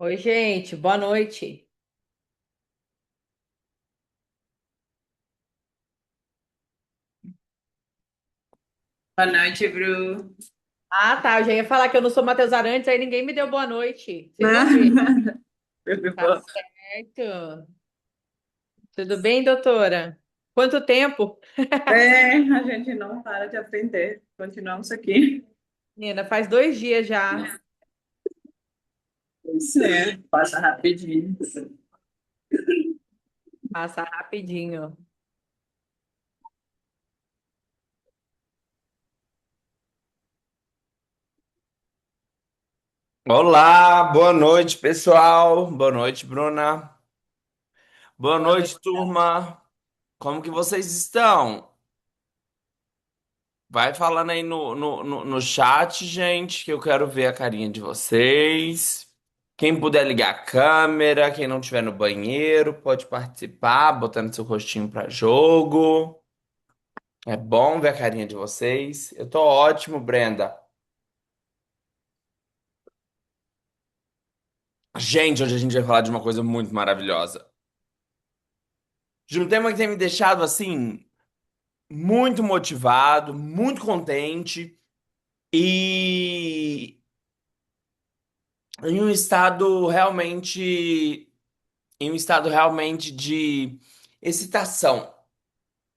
Oi, gente, boa noite. Boa noite, Bru. Ah, tá. Eu já ia falar que eu não sou Matheus Arantes, aí ninguém me deu boa noite. Vocês vão ver. Né? Tudo Tá bom? certo. Tudo bem, doutora? Quanto tempo? É, a gente não para de aprender. Continuamos aqui. Menina, faz 2 dias já. Isso é, passa rapidinho. Passa rapidinho. Olá, boa noite, pessoal. Boa noite, Bruna. Boa Boa noite. noite, turma. Como que vocês estão? Vai falando aí no chat, gente, que eu quero ver a carinha de vocês. Quem puder ligar a câmera, quem não estiver no banheiro, pode participar, botando seu rostinho pra jogo. É bom ver a carinha de vocês. Eu tô ótimo, Brenda. Gente, hoje a gente vai falar de uma coisa muito maravilhosa. De um tema que tem me deixado assim muito motivado, muito contente e em um estado realmente, em um estado realmente de excitação,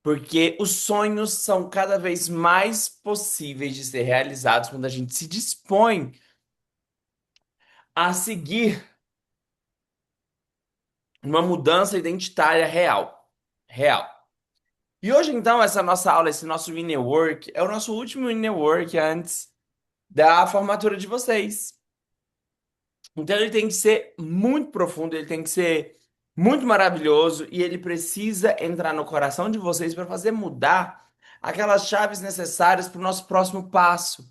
porque os sonhos são cada vez mais possíveis de ser realizados quando a gente se dispõe a seguir uma mudança identitária real, real. E hoje então essa nossa aula, esse nosso inner work é o nosso último inner work antes da formatura de vocês. Então ele tem que ser muito profundo, ele tem que ser muito maravilhoso e ele precisa entrar no coração de vocês para fazer mudar aquelas chaves necessárias para o nosso próximo passo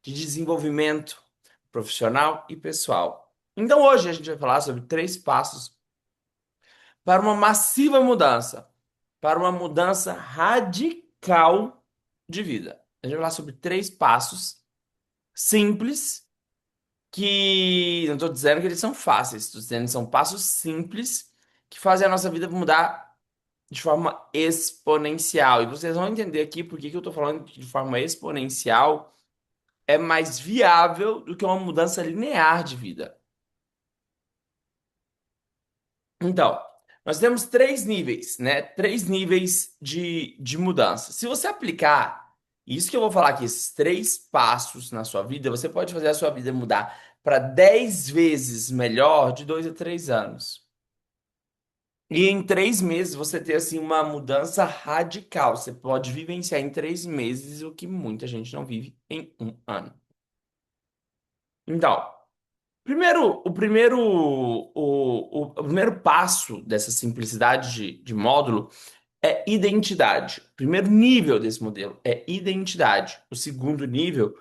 de desenvolvimento profissional e pessoal. Então hoje a gente vai falar sobre 3 passos para uma massiva mudança, para uma mudança radical de vida. A gente vai falar sobre 3 passos simples que não estou dizendo que eles são fáceis, estou dizendo que são passos simples que fazem a nossa vida mudar de forma exponencial. E vocês vão entender aqui por que que eu estou falando que de forma exponencial é mais viável do que uma mudança linear de vida. Então, nós temos 3 níveis, né? 3 níveis de mudança. Se você aplicar isso que eu vou falar aqui, esses 3 passos na sua vida, você pode fazer a sua vida mudar para 10 vezes melhor de 2 a 3 anos. E em 3 meses você ter assim uma mudança radical. Você pode vivenciar em 3 meses o que muita gente não vive em um ano. Então, o primeiro passo dessa simplicidade de módulo é identidade. O primeiro nível desse modelo é identidade. O segundo nível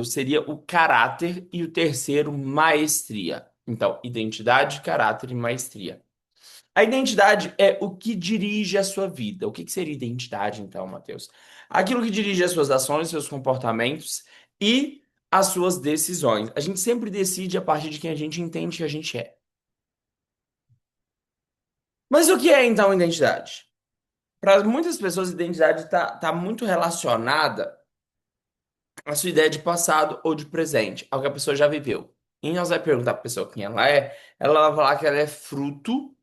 seria o caráter e o terceiro, maestria. Então, identidade, caráter e maestria. A identidade é o que dirige a sua vida. O que que seria identidade, então, Matheus? Aquilo que dirige as suas ações, seus comportamentos e as suas decisões. A gente sempre decide a partir de quem a gente entende que a gente é. Mas o que é, então, identidade? Para muitas pessoas, identidade está muito relacionada à sua ideia de passado ou de presente, ao que a pessoa já viveu. E nós vai perguntar para a pessoa quem ela vai falar que ela é fruto,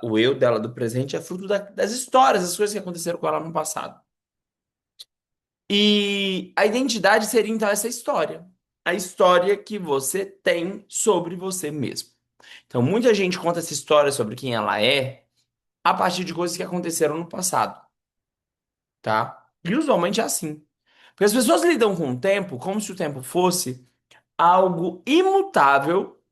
o eu dela do presente é fruto das histórias, das coisas que aconteceram com ela no passado. E a identidade seria então essa história, a história que você tem sobre você mesmo. Então, muita gente conta essa história sobre quem ela é a partir de coisas que aconteceram no passado, tá? E usualmente é assim. Porque as pessoas lidam com o tempo como se o tempo fosse algo imutável,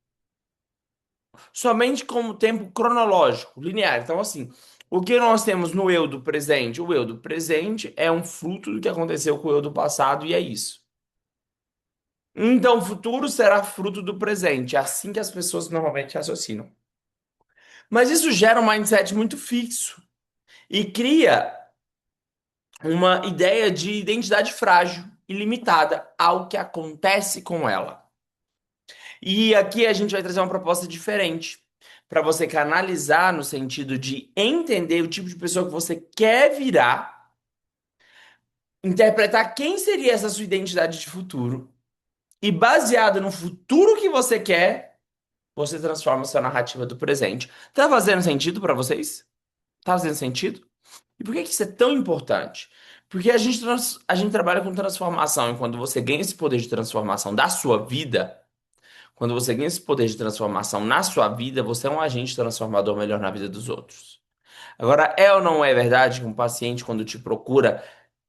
somente como tempo cronológico, linear. Então, assim, o que nós temos no eu do presente? O eu do presente é um fruto do que aconteceu com o eu do passado e é isso. Então, o futuro será fruto do presente. É assim que as pessoas normalmente raciocinam. Mas isso gera um mindset muito fixo e cria uma ideia de identidade frágil e limitada ao que acontece com ela. E aqui a gente vai trazer uma proposta diferente para você canalizar no sentido de entender o tipo de pessoa que você quer virar, interpretar quem seria essa sua identidade de futuro e baseado no futuro que você quer, você transforma a sua narrativa do presente. Tá fazendo sentido para vocês? Tá fazendo sentido? E por que que isso é tão importante? Porque a gente trabalha com transformação, e quando você ganha esse poder de transformação da sua vida, quando você ganha esse poder de transformação na sua vida, você é um agente transformador melhor na vida dos outros. Agora, é ou não é verdade que um paciente, quando te procura,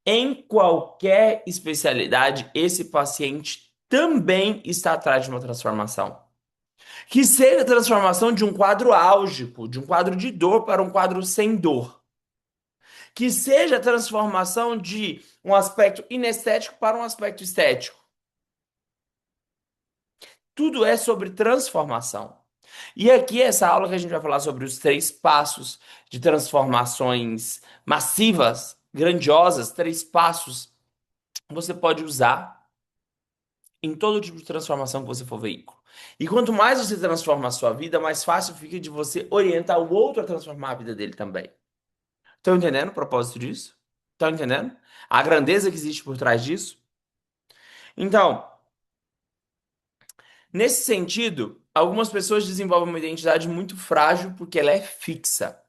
em qualquer especialidade, esse paciente também está atrás de uma transformação? Que seja a transformação de um quadro álgico, de um quadro de dor para um quadro sem dor. Que seja a transformação de um aspecto inestético para um aspecto estético. Tudo é sobre transformação. E aqui, essa aula que a gente vai falar sobre os 3 passos de transformações massivas, grandiosas, 3 passos, você pode usar em todo tipo de transformação que você for veículo. E quanto mais você transforma a sua vida, mais fácil fica de você orientar o outro a transformar a vida dele também. Estão entendendo o propósito disso? Estão entendendo? A grandeza que existe por trás disso? Então, nesse sentido, algumas pessoas desenvolvem uma identidade muito frágil porque ela é fixa.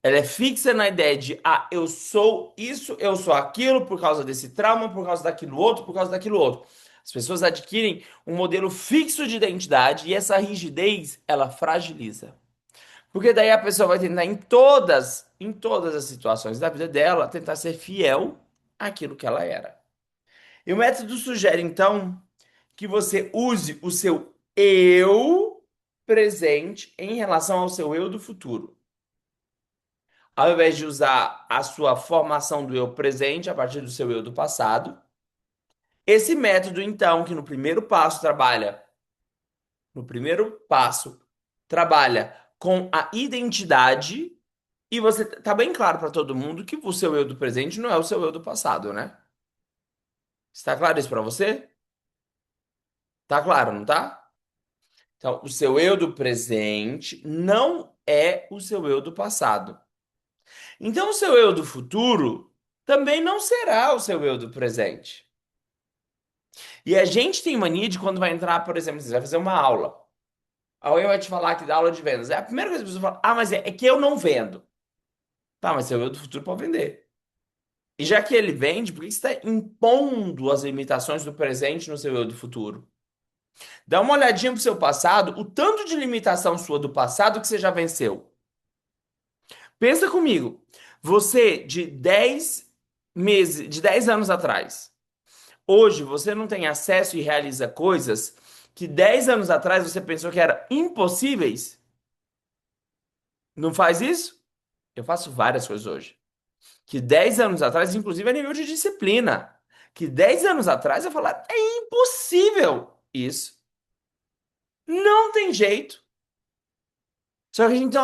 Ela é fixa na ideia de, eu sou isso, eu sou aquilo por causa desse trauma, por causa daquilo outro, por causa daquilo outro. As pessoas adquirem um modelo fixo de identidade e essa rigidez, ela fragiliza. Porque daí a pessoa vai tentar em todas as situações da vida dela, tentar ser fiel àquilo que ela era. E o método sugere, então, que você use o seu eu presente em relação ao seu eu do futuro. Ao invés de usar a sua formação do eu presente a partir do seu eu do passado, esse método, então, que no primeiro passo, trabalha com a identidade, e você tá bem claro para todo mundo que o seu eu do presente não é o seu eu do passado, né? Está claro isso para você? Tá claro, não tá? Então, o seu eu do presente não é o seu eu do passado. Então, o seu eu do futuro também não será o seu eu do presente. E a gente tem mania de quando vai entrar, por exemplo, você vai fazer uma aula. Alguém vai te falar que dá aula de vendas. É a primeira coisa que a pessoa fala, mas é que eu não vendo. Tá, mas seu eu do futuro pode vender. E já que ele vende, por que você está impondo as limitações do presente no seu eu do futuro? Dá uma olhadinha pro seu passado, o tanto de limitação sua do passado que você já venceu. Pensa comigo. Você de 10 meses, de 10 anos atrás, hoje você não tem acesso e realiza coisas que 10 anos atrás você pensou que eram impossíveis? Não faz isso? Eu faço várias coisas hoje. Que 10 anos atrás, inclusive a nível de disciplina, que 10 anos atrás eu falava, é impossível isso. Não tem jeito. Só que a gente tem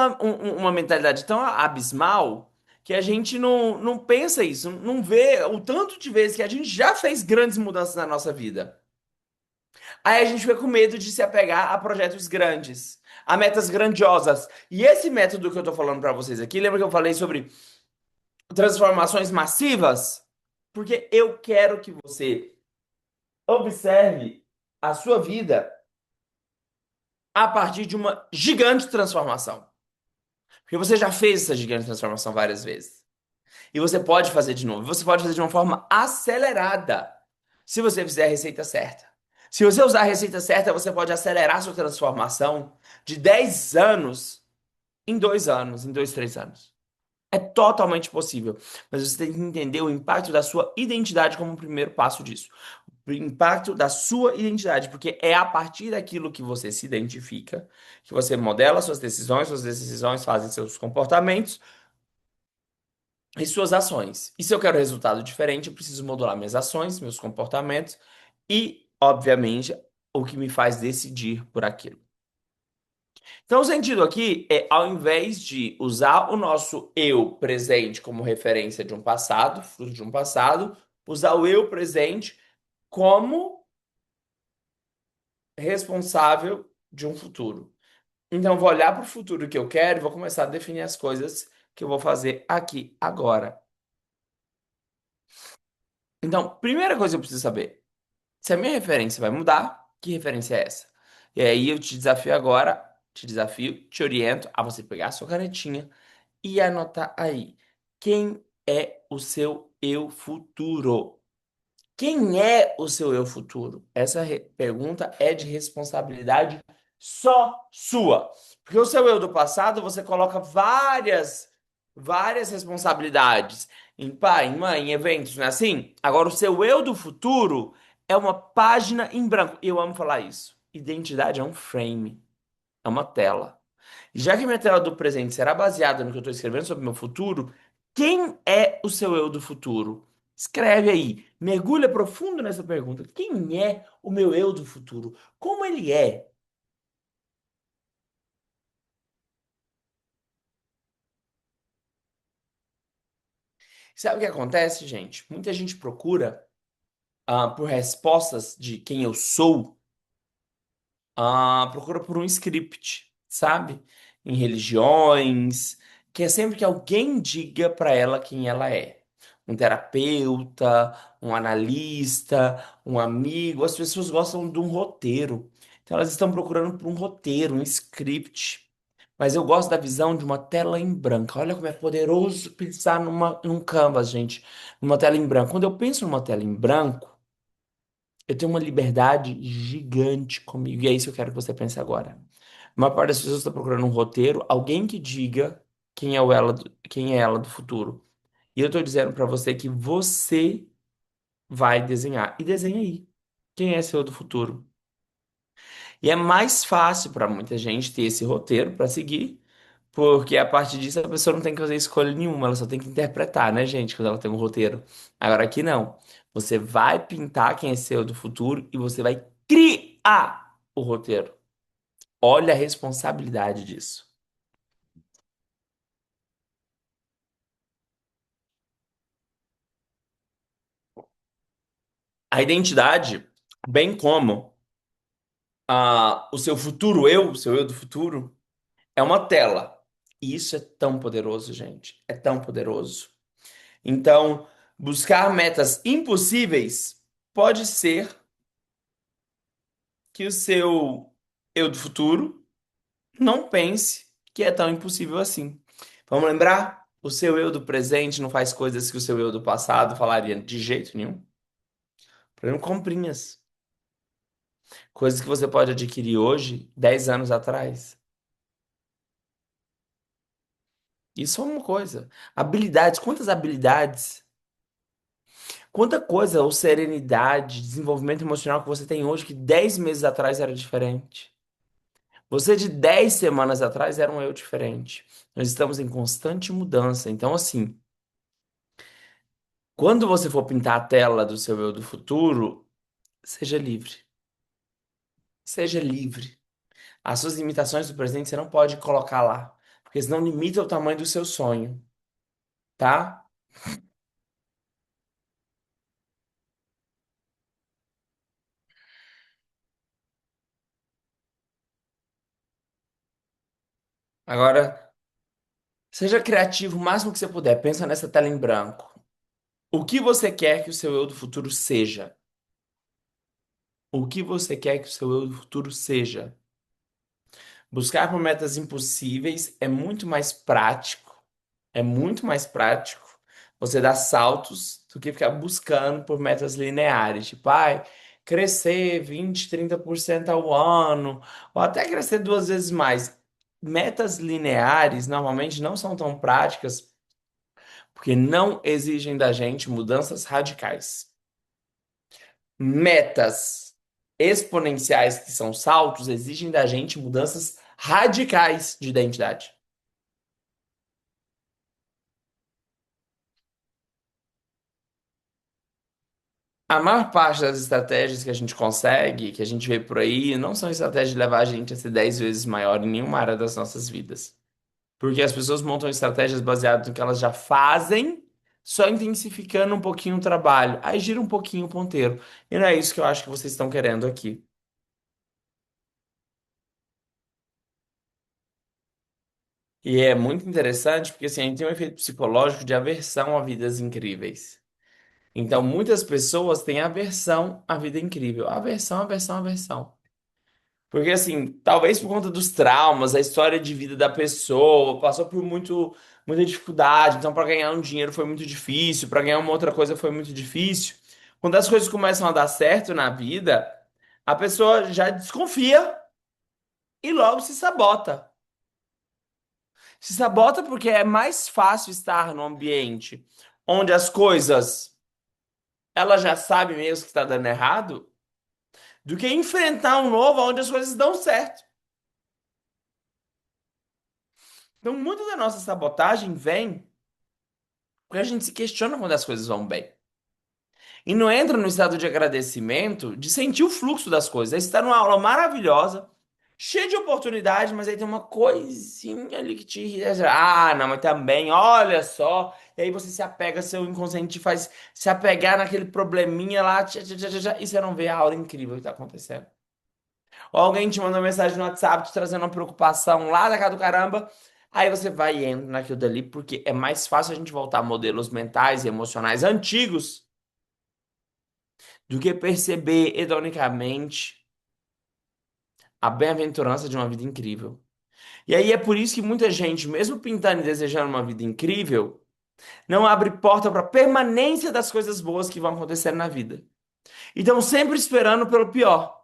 uma mentalidade tão abismal que a gente não pensa isso, não vê o tanto de vezes que a gente já fez grandes mudanças na nossa vida. Aí a gente fica com medo de se apegar a projetos grandes, a metas grandiosas. E esse método que eu tô falando pra vocês aqui, lembra que eu falei sobre transformações massivas? Porque eu quero que você observe a sua vida a partir de uma gigante transformação. Porque você já fez essa gigante transformação várias vezes. E você pode fazer de novo. Você pode fazer de uma forma acelerada, se você fizer a receita certa. Se você usar a receita certa, você pode acelerar sua transformação de 10 anos em 2 anos, em 2, 3 anos. É totalmente possível. Mas você tem que entender o impacto da sua identidade como o primeiro passo disso. O impacto da sua identidade, porque é a partir daquilo que você se identifica, que você modela suas decisões fazem seus comportamentos e suas ações. E se eu quero resultado diferente, eu preciso modular minhas ações, meus comportamentos e, obviamente, o que me faz decidir por aquilo. Então, o sentido aqui é, ao invés de usar o nosso eu presente como referência de um passado, fruto de um passado, usar o eu presente como responsável de um futuro. Então, eu vou olhar para o futuro que eu quero e vou começar a definir as coisas que eu vou fazer aqui, agora. Então, primeira coisa que eu preciso saber, se a minha referência vai mudar, que referência é essa? E aí eu te desafio agora, te desafio, te oriento a você pegar a sua canetinha e anotar aí. Quem é o seu eu futuro? Quem é o seu eu futuro? Essa pergunta é de responsabilidade só sua. Porque o seu eu do passado, você coloca várias responsabilidades em pai, em mãe, em eventos, não é assim? Agora, o seu eu do futuro é uma página em branco. E eu amo falar isso. Identidade é um frame, é uma tela. E já que minha tela do presente será baseada no que eu estou escrevendo sobre o meu futuro, quem é o seu eu do futuro? Escreve aí, mergulha profundo nessa pergunta. Quem é o meu eu do futuro? Como ele é? Sabe o que acontece, gente? Muita gente procura por respostas de quem eu sou, procura por um script, sabe? Em religiões, que é sempre que alguém diga para ela quem ela é. Um terapeuta, um analista, um amigo. As pessoas gostam de um roteiro. Então elas estão procurando por um roteiro, um script. Mas eu gosto da visão de uma tela em branco. Olha como é poderoso pensar num canvas, gente. Numa tela em branco. Quando eu penso numa tela em branco, eu tenho uma liberdade gigante comigo. E é isso que eu quero que você pense agora. A maior parte das pessoas está procurando um roteiro, alguém que diga quem é ela do futuro. E eu estou dizendo para você que você vai desenhar. E desenha aí. Quem é seu do futuro? E é mais fácil para muita gente ter esse roteiro para seguir, porque a partir disso a pessoa não tem que fazer escolha nenhuma, ela só tem que interpretar, né, gente, quando ela tem um roteiro. Agora aqui não. Você vai pintar quem é seu do futuro e você vai criar o roteiro. Olha a responsabilidade disso. A identidade, bem como o seu futuro eu, o seu eu do futuro, é uma tela. E isso é tão poderoso, gente. É tão poderoso. Então, buscar metas impossíveis pode ser que o seu eu do futuro não pense que é tão impossível assim. Vamos lembrar? O seu eu do presente não faz coisas que o seu eu do passado falaria de jeito nenhum. Por exemplo, comprinhas. Coisas que você pode adquirir hoje, 10 anos atrás. Isso é uma coisa. Habilidades, quantas habilidades, quanta coisa, ou serenidade, desenvolvimento emocional que você tem hoje que 10 meses atrás era diferente. Você de 10 semanas atrás era um eu diferente. Nós estamos em constante mudança. Então, assim, quando você for pintar a tela do seu eu do futuro, seja livre. Seja livre. As suas limitações do presente você não pode colocar lá, porque senão limita o tamanho do seu sonho, tá? Agora, seja criativo o máximo que você puder. Pensa nessa tela em branco. O que você quer que o seu eu do futuro seja? O que você quer que o seu eu do futuro seja? Buscar por metas impossíveis é muito mais prático. É muito mais prático você dar saltos do que ficar buscando por metas lineares. Tipo, ai, crescer 20, 30% ao ano, ou até crescer duas vezes mais. Metas lineares normalmente não são tão práticas porque não exigem da gente mudanças radicais. Metas exponenciais, que são saltos, exigem da gente mudanças radicais de identidade. A maior parte das estratégias que a gente consegue, que a gente vê por aí, não são estratégias de levar a gente a ser 10 vezes maior em nenhuma área das nossas vidas. Porque as pessoas montam estratégias baseadas no que elas já fazem, só intensificando um pouquinho o trabalho. Aí gira um pouquinho o ponteiro. E não é isso que eu acho que vocês estão querendo aqui. E é muito interessante porque assim, a gente tem um efeito psicológico de aversão a vidas incríveis. Então, muitas pessoas têm aversão à vida incrível. Aversão, aversão, aversão. Porque, assim, talvez por conta dos traumas, a história de vida da pessoa, passou por muita dificuldade, então para ganhar um dinheiro foi muito difícil, para ganhar uma outra coisa foi muito difícil. Quando as coisas começam a dar certo na vida, a pessoa já desconfia e logo se sabota. Se sabota porque é mais fácil estar num ambiente onde as coisas ela já sabe mesmo que está dando errado, do que enfrentar um novo onde as coisas dão certo. Então, muito da nossa sabotagem vem porque a gente se questiona quando as coisas vão bem. E não entra no estado de agradecimento, de sentir o fluxo das coisas. Aí você está numa aula maravilhosa, cheia de oportunidade, mas aí tem uma coisinha ali que te irrita. Ah, não, mas também, olha só. E aí você se apega, seu inconsciente te faz se apegar naquele probleminha lá, e você não vê a aula incrível que está acontecendo. Ou alguém te manda uma mensagem no WhatsApp te trazendo uma preocupação lá da casa do caramba. Aí você vai e entra naquilo dali, porque é mais fácil a gente voltar a modelos mentais e emocionais antigos do que perceber hedonicamente a bem-aventurança de uma vida incrível. E aí é por isso que muita gente, mesmo pintando e desejando uma vida incrível, não abre porta para permanência das coisas boas que vão acontecer na vida. Então, sempre esperando pelo pior.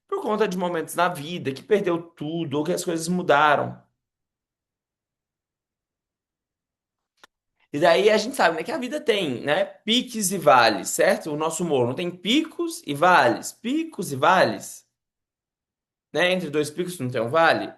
Por conta de momentos na vida que perdeu tudo ou que as coisas mudaram. E daí a gente sabe, né, que a vida tem, né, piques e vales, certo? O nosso humor não tem picos e vales, né? Entre dois picos não tem um vale.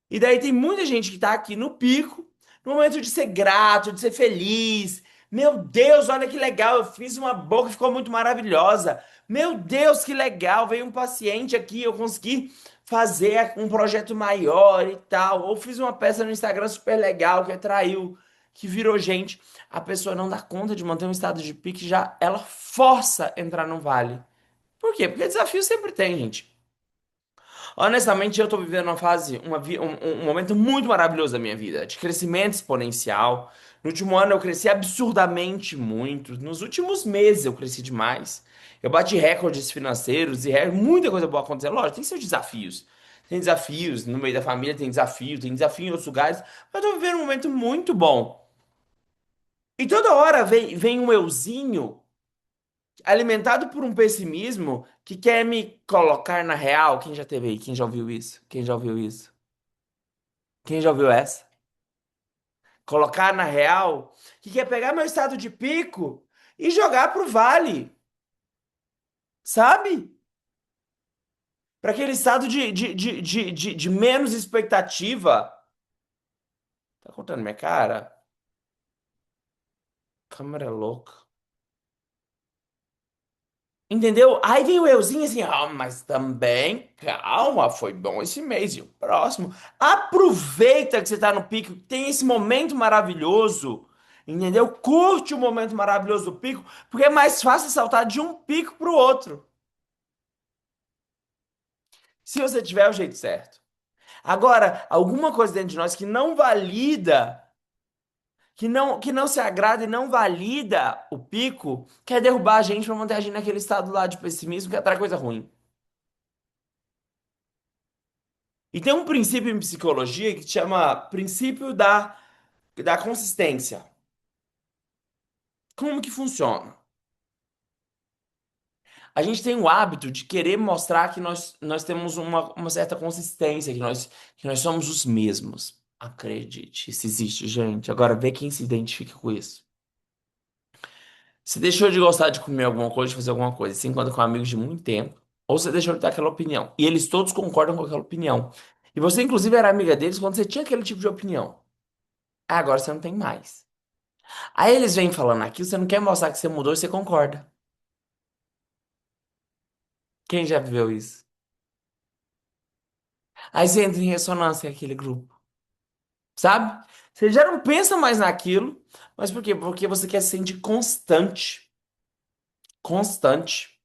E daí tem muita gente que tá aqui no pico, no momento de ser grato, de ser feliz. Meu Deus, olha que legal, eu fiz uma boca que ficou muito maravilhosa. Meu Deus, que legal, veio um paciente aqui, eu consegui fazer um projeto maior e tal. Ou fiz uma peça no Instagram super legal que atraiu, que virou gente. A pessoa não dá conta de manter um estado de pique, já ela força entrar no vale. Por quê? Porque desafio sempre tem, gente. Honestamente, eu tô vivendo uma fase, um momento muito maravilhoso da minha vida, de crescimento exponencial. No último ano eu cresci absurdamente muito. Nos últimos meses eu cresci demais. Eu bati recordes financeiros e muita coisa boa acontecendo. Lógico, tem seus desafios. Tem desafios no meio da família, tem desafio em outros lugares, mas eu tô vivendo um momento muito bom. E toda hora vem um euzinho alimentado por um pessimismo que quer me colocar na real. Quem já teve aí? Quem já ouviu isso? Quem já ouviu isso? Quem já ouviu essa? Colocar na real, que quer pegar meu estado de pico e jogar pro vale, sabe? Para aquele estado de menos expectativa. Tá contando minha cara? Câmera louca. Entendeu? Aí vem o euzinho assim, ah, mas também, calma, foi bom esse mês e o próximo. Aproveita que você tá no pico, que tem esse momento maravilhoso, entendeu? Curte o momento maravilhoso do pico, porque é mais fácil saltar de um pico pro outro, se você tiver o jeito certo. Agora, alguma coisa dentro de nós que não valida, que não se agrada e não valida o pico, quer derrubar a gente pra manter a gente naquele estado lá de pessimismo que atrai coisa ruim. E tem um princípio em psicologia que chama princípio da consistência. Como que funciona? A gente tem o hábito de querer mostrar que nós temos uma certa consistência, que nós somos os mesmos. Acredite, isso existe, gente. Agora vê quem se identifica com isso. Você deixou de gostar de comer alguma coisa, de fazer alguma coisa, se encontra com amigos de muito tempo, ou você deixou de ter aquela opinião. E eles todos concordam com aquela opinião. E você, inclusive, era amiga deles quando você tinha aquele tipo de opinião. Agora você não tem mais. Aí eles vêm falando aquilo, você não quer mostrar que você mudou e você concorda. Quem já viveu isso? Aí você entra em ressonância com aquele grupo, sabe? Você já não pensa mais naquilo, mas por quê? Porque você quer se sentir constante. Constante.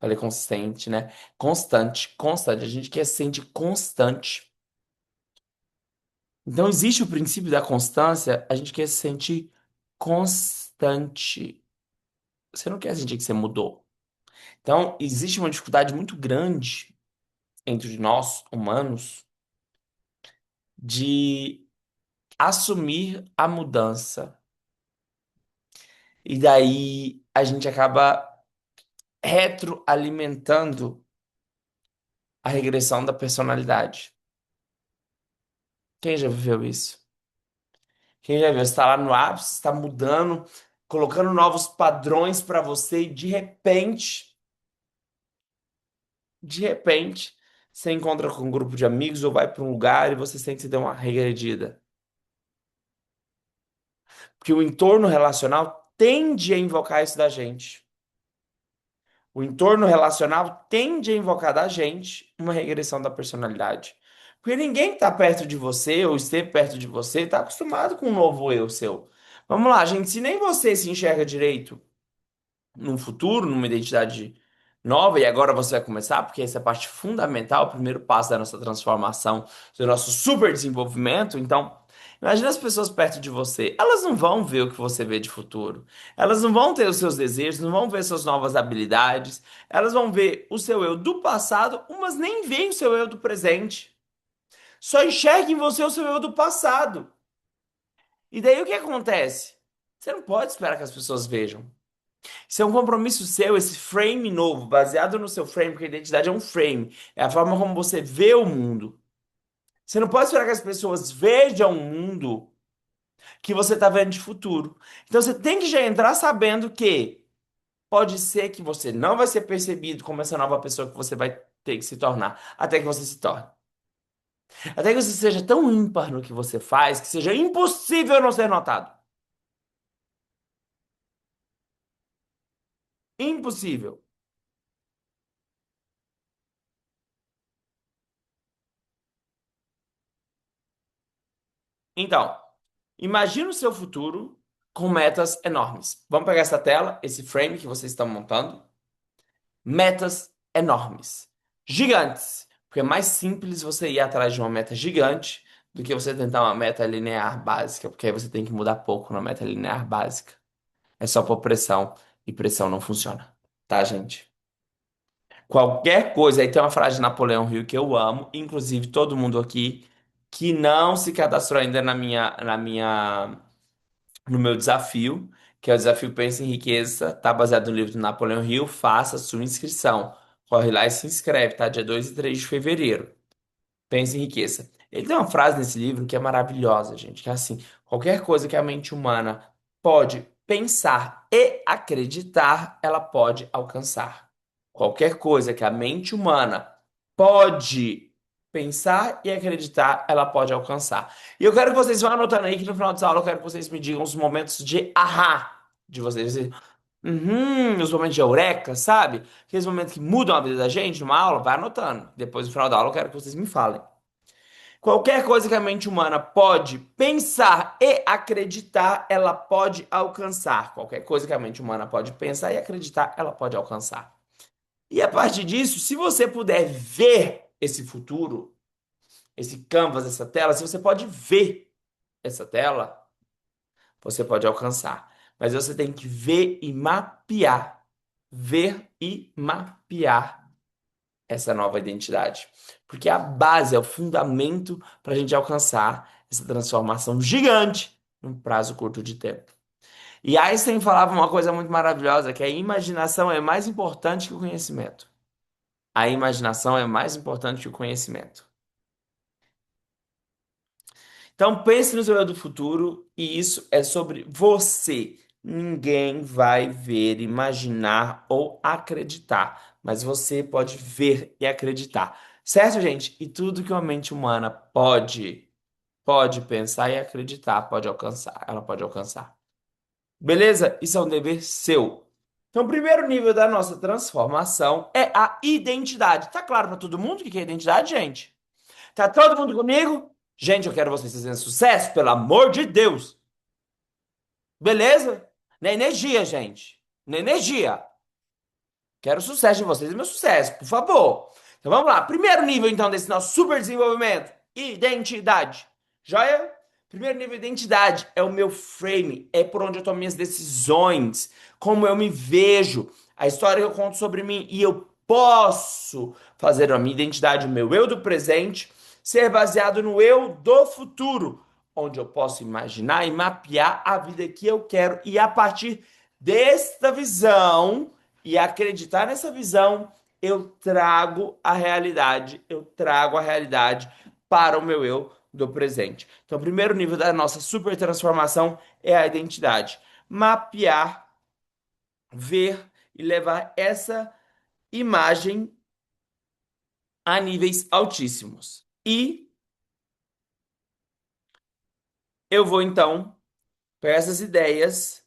Falei consistente, né? Constante, constante. A gente quer se sentir constante. Então, existe o princípio da constância, a gente quer se sentir constante. Você não quer sentir que você mudou. Então, existe uma dificuldade muito grande entre nós, humanos, de assumir a mudança. E daí a gente acaba retroalimentando a regressão da personalidade. Quem já viveu isso? Quem já viu? Você está lá no ápice, está mudando, colocando novos padrões para você e de repente, você encontra com um grupo de amigos ou vai para um lugar e você sente que você deu uma regredida. Porque o entorno relacional tende a invocar isso da gente. O entorno relacional tende a invocar da gente uma regressão da personalidade. Porque ninguém que está perto de você ou esteve perto de você está acostumado com um novo eu seu. Vamos lá, gente. Se nem você se enxerga direito num futuro, numa identidade nova, e agora você vai começar, porque essa é a parte fundamental, o primeiro passo da nossa transformação, do nosso super desenvolvimento. Então, imagina as pessoas perto de você. Elas não vão ver o que você vê de futuro. Elas não vão ter os seus desejos, não vão ver suas novas habilidades. Elas vão ver o seu eu do passado, umas nem veem o seu eu do presente. Só enxerga em você o seu eu do passado. E daí o que acontece? Você não pode esperar que as pessoas vejam. Isso é um compromisso seu, esse frame novo, baseado no seu frame, porque a identidade é um frame, é a forma como você vê o mundo. Você não pode esperar que as pessoas vejam o mundo que você está vendo de futuro. Então você tem que já entrar sabendo que pode ser que você não vai ser percebido como essa nova pessoa que você vai ter que se tornar, até que você se torne. Até que você seja tão ímpar no que você faz que seja impossível não ser notado. Impossível. Então, imagine o seu futuro com metas enormes. Vamos pegar essa tela, esse frame que vocês estão montando. Metas enormes. Gigantes. Porque é mais simples você ir atrás de uma meta gigante do que você tentar uma meta linear básica, porque aí você tem que mudar pouco na meta linear básica. É só pôr pressão e pressão não funciona. Tá, gente? Qualquer coisa, aí tem uma frase de Napoleão Hill que eu amo, inclusive todo mundo aqui que não se cadastrou ainda no meu desafio, que é o desafio Pensa em Riqueza, tá baseado no livro do Napoleão Hill, faça sua inscrição. Corre lá e se inscreve, tá? Dia 2 e 3 de fevereiro. Pensa em Riqueza. Ele tem uma frase nesse livro que é maravilhosa, gente, que é assim: qualquer coisa que a mente humana pode pensar e acreditar, ela pode alcançar. Qualquer coisa que a mente humana pode pensar e acreditar, ela pode alcançar. E eu quero que vocês vão anotando aí que no final dessa aula eu quero que vocês me digam os momentos de ahá de vocês. Os momentos de eureka, sabe? Aqueles momentos que mudam a vida da gente numa aula, vai anotando. Depois, no final da aula, eu quero que vocês me falem. Qualquer coisa que a mente humana pode pensar e acreditar, ela pode alcançar. Qualquer coisa que a mente humana pode pensar e acreditar, ela pode alcançar. E a partir disso, se você puder ver esse futuro, esse canvas, essa tela, se você pode ver essa tela, você pode alcançar. Mas você tem que ver e mapear. Ver e mapear essa nova identidade. Porque a base é o fundamento para a gente alcançar essa transformação gigante num prazo curto de tempo. E Einstein falava uma coisa muito maravilhosa, que a imaginação é mais importante que o conhecimento. A imaginação é mais importante que o conhecimento. Então pense no seu eu do futuro e isso é sobre você. Ninguém vai ver, imaginar ou acreditar, mas você pode ver e acreditar. Certo, gente? E tudo que uma mente humana pode pensar e acreditar, pode alcançar. Ela pode alcançar. Beleza? Isso é um dever seu. Então, o primeiro nível da nossa transformação é a identidade. Tá claro para todo mundo o que é identidade, gente? Tá todo mundo comigo? Gente, eu quero vocês fazendo sucesso, pelo amor de Deus. Beleza? Na energia, gente. Na energia. Quero o sucesso de vocês e meu sucesso, por favor. Então vamos lá. Primeiro nível, então, desse nosso super desenvolvimento: identidade. Joia? Primeiro nível de identidade é o meu frame, é por onde eu tomo minhas decisões, como eu me vejo, a história que eu conto sobre mim e eu posso fazer a minha identidade, o meu eu do presente, ser baseado no eu do futuro, onde eu posso imaginar e mapear a vida que eu quero e a partir desta visão e acreditar nessa visão, eu trago a realidade para o meu eu do presente. Então, o primeiro nível da nossa super transformação é a identidade. Mapear, ver e levar essa imagem a níveis altíssimos. E eu vou então pegar essas ideias,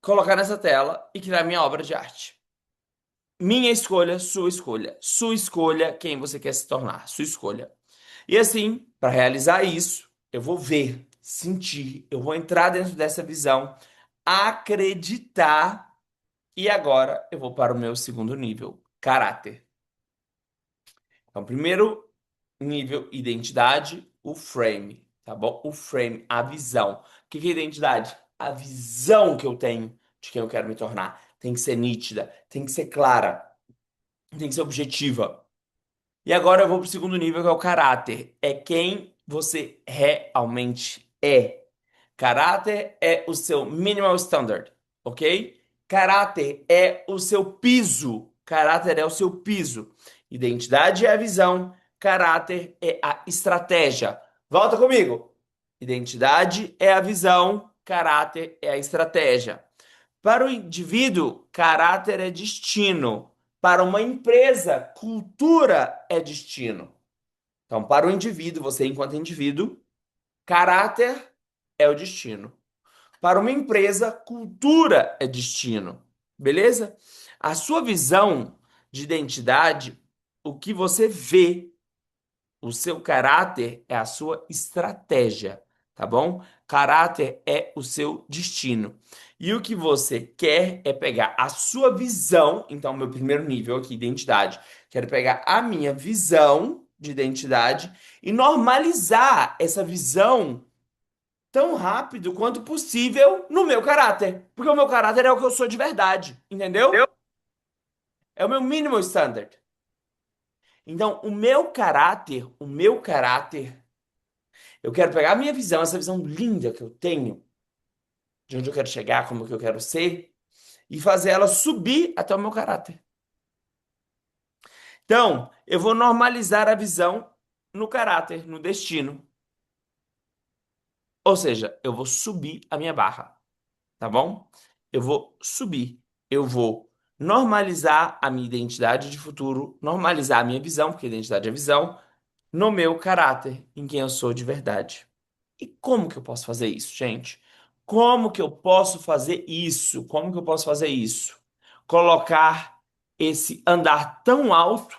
colocar nessa tela e criar minha obra de arte. Minha escolha, sua escolha. Sua escolha, quem você quer se tornar. Sua escolha. E assim, para realizar isso, eu vou ver, sentir, eu vou entrar dentro dessa visão, acreditar, e agora eu vou para o meu segundo nível, caráter. Então, primeiro nível, identidade, o frame, tá bom? O frame, a visão. O que que é identidade? A visão que eu tenho de quem eu quero me tornar. Tem que ser nítida, tem que ser clara, tem que ser objetiva. E agora eu vou pro segundo nível, que é o caráter. É quem você realmente é. Caráter é o seu minimal standard, ok? Caráter é o seu piso. Caráter é o seu piso. Identidade é a visão. Caráter é a estratégia. Volta comigo. Identidade é a visão. Caráter é a estratégia. Para o indivíduo, caráter é destino. Para uma empresa, cultura é destino. Então, para o indivíduo, você enquanto indivíduo, caráter é o destino. Para uma empresa, cultura é destino. Beleza? A sua visão de identidade, o que você vê, o seu caráter é a sua estratégia, tá bom? Caráter é o seu destino. E o que você quer é pegar a sua visão, então, meu primeiro nível aqui, identidade. Quero pegar a minha visão de identidade e normalizar essa visão tão rápido quanto possível no meu caráter. Porque o meu caráter é o que eu sou de verdade, entendeu? É o meu mínimo standard. Então, o meu caráter, eu quero pegar a minha visão, essa visão linda que eu tenho, de onde eu quero chegar, como que eu quero ser, e fazer ela subir até o meu caráter. Então, eu vou normalizar a visão no caráter, no destino. Ou seja, eu vou subir a minha barra, tá bom? Eu vou subir, eu vou normalizar a minha identidade de futuro, normalizar a minha visão, porque identidade é visão, no meu caráter, em quem eu sou de verdade. E como que eu posso fazer isso, gente? Como que eu posso fazer isso? Como que eu posso fazer isso? Colocar esse andar tão alto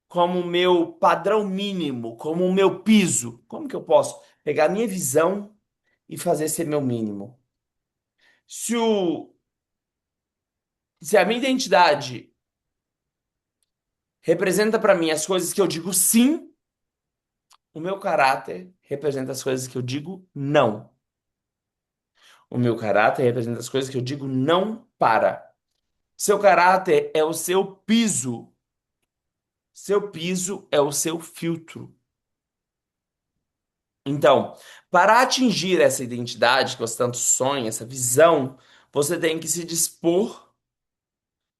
como o meu padrão mínimo, como o meu piso. Como que eu posso pegar a minha visão e fazer ser meu mínimo? Se o, se a minha identidade representa para mim as coisas que eu digo sim, o meu caráter representa as coisas que eu digo não. O meu caráter representa as coisas que eu digo não para. Seu caráter é o seu piso. Seu piso é o seu filtro. Então, para atingir essa identidade que você tanto sonha, essa visão, você tem que se dispor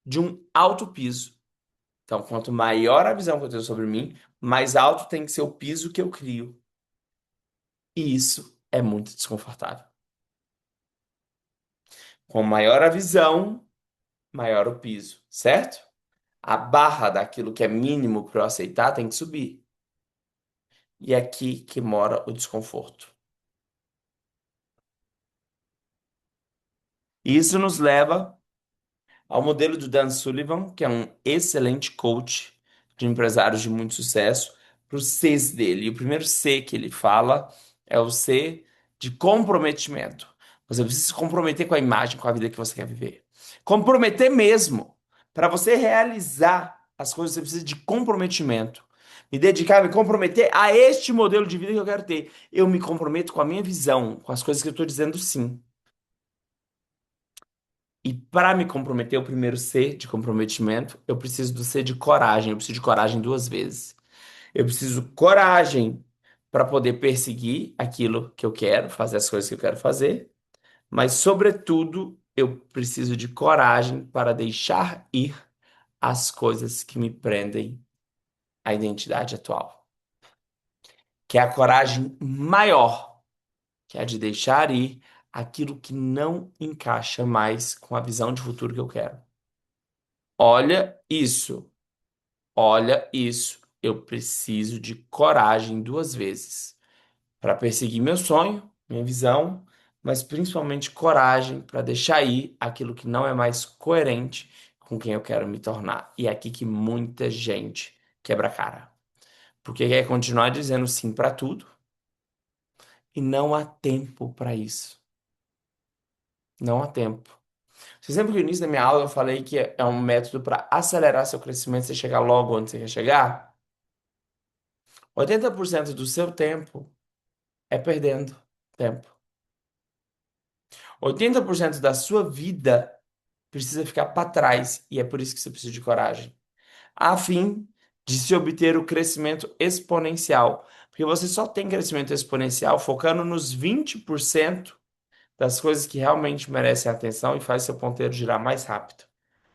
de um alto piso. Então, quanto maior a visão que eu tenho sobre mim, mais alto tem que ser o piso que eu crio. E isso é muito desconfortável. Com maior a visão, maior o piso, certo? A barra daquilo que é mínimo para eu aceitar tem que subir. E é aqui que mora o desconforto. Isso nos leva ao modelo do Dan Sullivan, que é um excelente coach de empresários de muito sucesso, para os Cs dele. E o primeiro C que ele fala é o C de comprometimento. Você precisa se comprometer com a imagem, com a vida que você quer viver. Comprometer mesmo. Para você realizar as coisas, você precisa de comprometimento. Me dedicar, me comprometer a este modelo de vida que eu quero ter. Eu me comprometo com a minha visão, com as coisas que eu estou dizendo sim. E para me comprometer, o primeiro C de comprometimento, eu preciso do C de coragem. Eu preciso de coragem duas vezes. Eu preciso coragem para poder perseguir aquilo que eu quero, fazer as coisas que eu quero fazer. Mas, sobretudo, eu preciso de coragem para deixar ir as coisas que me prendem à identidade atual. Que é a coragem maior, que é a de deixar ir aquilo que não encaixa mais com a visão de futuro que eu quero. Olha isso, olha isso. Eu preciso de coragem duas vezes para perseguir meu sonho, minha visão, mas principalmente coragem para deixar ir aquilo que não é mais coerente com quem eu quero me tornar. E é aqui que muita gente quebra a cara. Porque quer continuar dizendo sim para tudo e não há tempo para isso. Não há tempo. Você lembra que no início da minha aula eu falei que é um método para acelerar seu crescimento, você chegar logo onde você quer chegar? 80% do seu tempo é perdendo tempo. 80% da sua vida precisa ficar para trás e é por isso que você precisa de coragem, a fim de se obter o crescimento exponencial. Porque você só tem crescimento exponencial focando nos 20% das coisas que realmente merecem atenção e faz seu ponteiro girar mais rápido.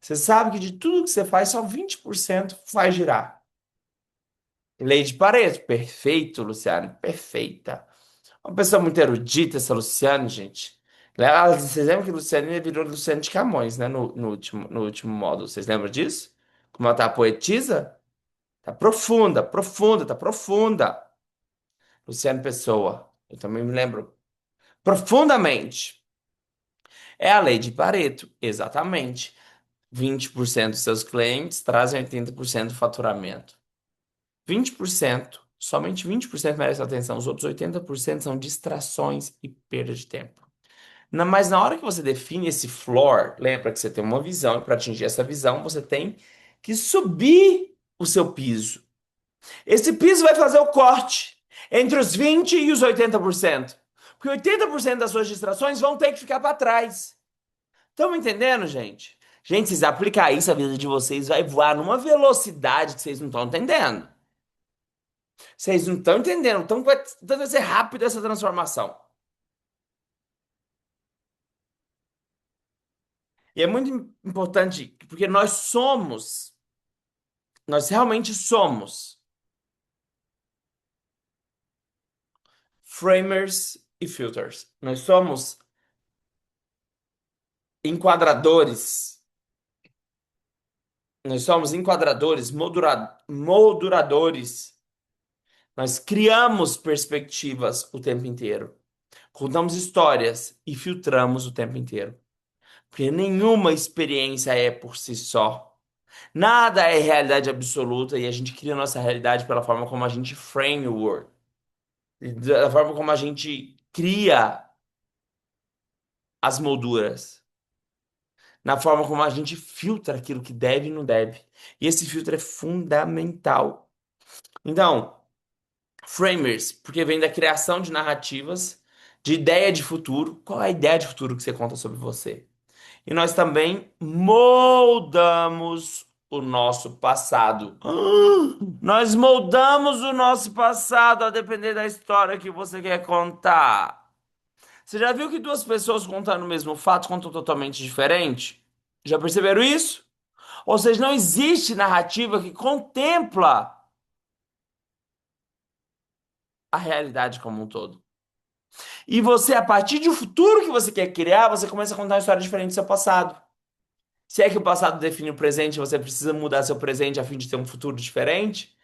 Você sabe que de tudo que você faz, só 20% faz girar. Lei de Pareto, perfeito, Luciano, perfeita. Uma pessoa muito erudita, essa Luciane, gente. Vocês lembram que Luciane virou Luciane de Camões, né? No último módulo. Vocês lembram disso? Como ela tá poetisa? Tá profunda, profunda, tá profunda. Luciane Pessoa. Eu também me lembro profundamente. É a lei de Pareto, exatamente. 20% dos seus clientes trazem 80% do faturamento. 20%, somente 20% merece atenção. Os outros 80% são distrações e perda de tempo. Mas na hora que você define esse floor, lembra que você tem uma visão, e para atingir essa visão, você tem que subir o seu piso. Esse piso vai fazer o corte entre os 20 e os 80%. Porque 80% das suas distrações vão ter que ficar para trás. Estão me entendendo, gente? Gente, se vocês aplicar isso, a vida de vocês vai voar numa velocidade que vocês não estão entendendo. Vocês não estão entendendo. Então vai ser rápido essa transformação. E é muito importante, porque nós realmente somos framers e filters. Nós somos enquadradores. Nós somos enquadradores, molduradores. Nós criamos perspectivas o tempo inteiro. Contamos histórias e filtramos o tempo inteiro. Porque nenhuma experiência é por si só. Nada é realidade absoluta e a gente cria nossa realidade pela forma como a gente frame o world. Da forma como a gente cria as molduras. Na forma como a gente filtra aquilo que deve e não deve. E esse filtro é fundamental. Então, framers, porque vem da criação de narrativas, de ideia de futuro. Qual é a ideia de futuro que você conta sobre você? E nós também moldamos o nosso passado. Nós moldamos o nosso passado a depender da história que você quer contar. Você já viu que duas pessoas contando o mesmo fato contam totalmente diferente? Já perceberam isso? Ou seja, não existe narrativa que contempla a realidade como um todo. E você, a partir de um futuro que você quer criar, você começa a contar uma história diferente do seu passado. Se é que o passado define o presente, você precisa mudar seu presente a fim de ter um futuro diferente.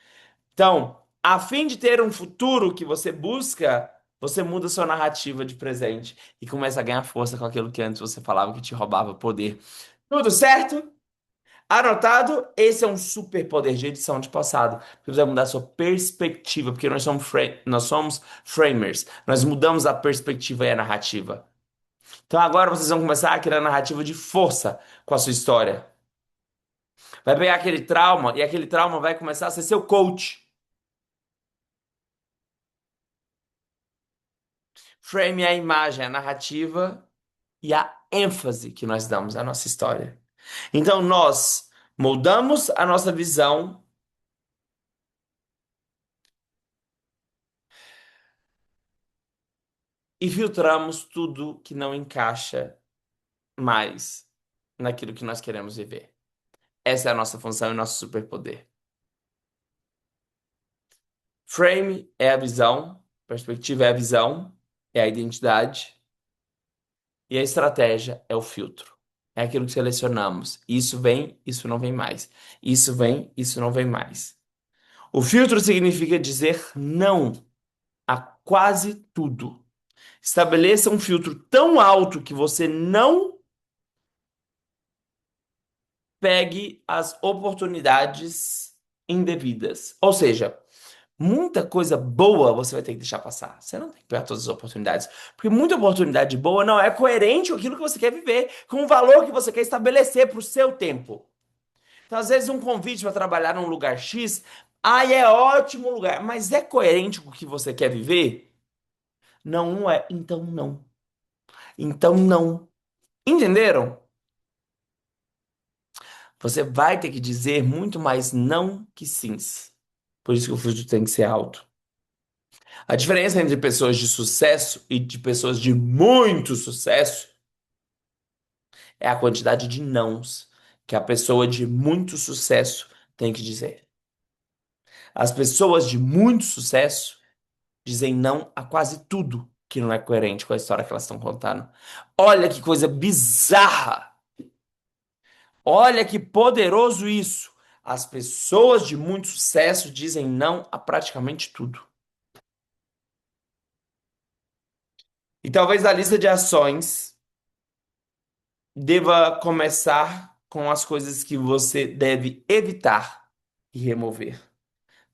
Então, a fim de ter um futuro que você busca, você muda sua narrativa de presente e começa a ganhar força com aquilo que antes você falava que te roubava poder. Tudo certo? Anotado? Esse é um superpoder de edição de passado. Porque você vai mudar sua perspectiva, porque nós somos framers. Nós mudamos a perspectiva e a narrativa. Então agora vocês vão começar a criar narrativa de força com a sua história. Vai pegar aquele trauma e aquele trauma vai começar a ser seu coach. Frame é a imagem, a narrativa e a ênfase que nós damos à nossa história. Então, nós moldamos a nossa visão e filtramos tudo que não encaixa mais naquilo que nós queremos viver. Essa é a nossa função e nosso superpoder. Frame é a visão, perspectiva é a visão, é a identidade, e a estratégia é o filtro. É aquilo que selecionamos. Isso vem, isso não vem mais. Isso vem, isso não vem mais. O filtro significa dizer não a quase tudo. Estabeleça um filtro tão alto que você não pegue as oportunidades indevidas. Ou seja, muita coisa boa você vai ter que deixar passar. Você não tem que pegar todas as oportunidades. Porque muita oportunidade boa não é coerente com aquilo que você quer viver, com o valor que você quer estabelecer para o seu tempo. Então, às vezes, um convite para trabalhar num lugar X, ai, é ótimo lugar, mas é coerente com o que você quer viver? Não, não é. Então, não. Então, não. Entenderam? Você vai ter que dizer muito mais não que sims. Por isso que o filtro tem que ser alto. A diferença entre pessoas de sucesso e de pessoas de muito sucesso é a quantidade de nãos que a pessoa de muito sucesso tem que dizer. As pessoas de muito sucesso dizem não a quase tudo que não é coerente com a história que elas estão contando. Olha que coisa bizarra! Olha que poderoso isso! As pessoas de muito sucesso dizem não a praticamente tudo. E talvez a lista de ações deva começar com as coisas que você deve evitar e remover,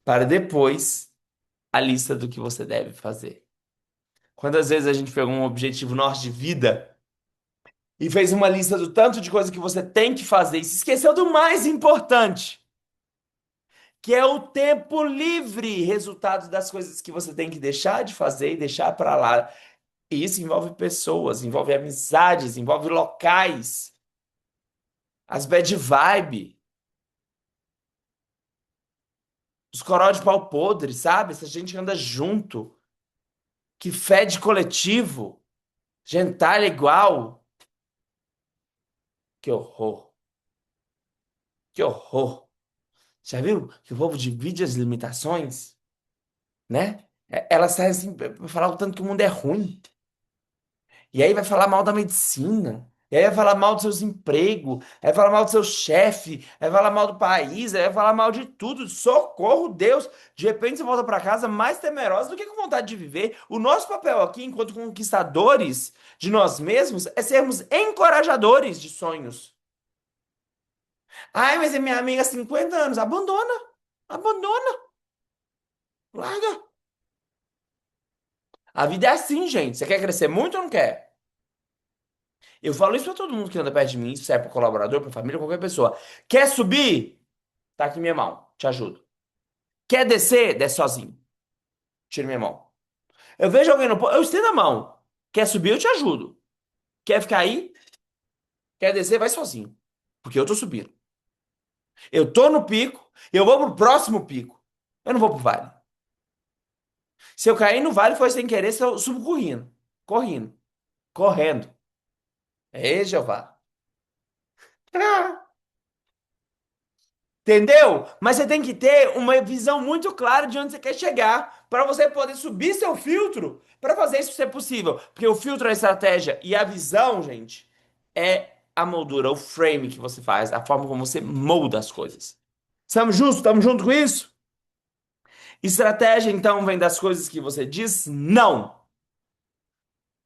para depois a lista do que você deve fazer. Quantas vezes a gente pegou um objetivo nosso de vida e fez uma lista do tanto de coisa que você tem que fazer e se esqueceu do mais importante, que é o tempo livre, resultado das coisas que você tem que deixar de fazer e deixar para lá. E isso envolve pessoas, envolve amizades, envolve locais, as bad vibe, os coró de pau podre, sabe? Essa gente que anda junto, que fede coletivo, gentalha igual. Que horror, que horror. Já viu que o povo divide as limitações, né? Elas saem assim pra falar o tanto que o mundo é ruim. E aí vai falar mal da medicina. E aí vai falar mal dos seus empregos. Aí vai falar mal do seu chefe. Aí vai falar mal do país. Aí vai falar mal de tudo. Socorro, Deus. De repente você volta pra casa mais temerosa do que com vontade de viver. O nosso papel aqui, enquanto conquistadores de nós mesmos, é sermos encorajadores de sonhos. Ai, mas é minha amiga há 50 anos. Abandona. Abandona. Larga. A vida é assim, gente. Você quer crescer muito ou não quer? Eu falo isso pra todo mundo que anda perto de mim, se é pra colaborador, pra família, qualquer pessoa. Quer subir? Tá aqui minha mão. Te ajudo. Quer descer? Desce sozinho. Tira minha mão. Eu vejo alguém no... Eu estendo a mão. Quer subir? Eu te ajudo. Quer ficar aí? Quer descer? Vai sozinho. Porque eu tô subindo. Eu tô no pico, eu vou pro próximo pico. Eu não vou pro vale. Se eu cair no vale foi sem querer, se eu subo correndo. Correndo. Correndo. É, Jeová. Entendeu? Mas você tem que ter uma visão muito clara de onde você quer chegar para você poder subir seu filtro para fazer isso ser possível. Porque o filtro é a estratégia e a visão, gente, é a moldura, o frame que você faz, a forma como você molda as coisas. Estamos juntos? Estamos juntos com isso? Estratégia, então, vem das coisas que você diz não.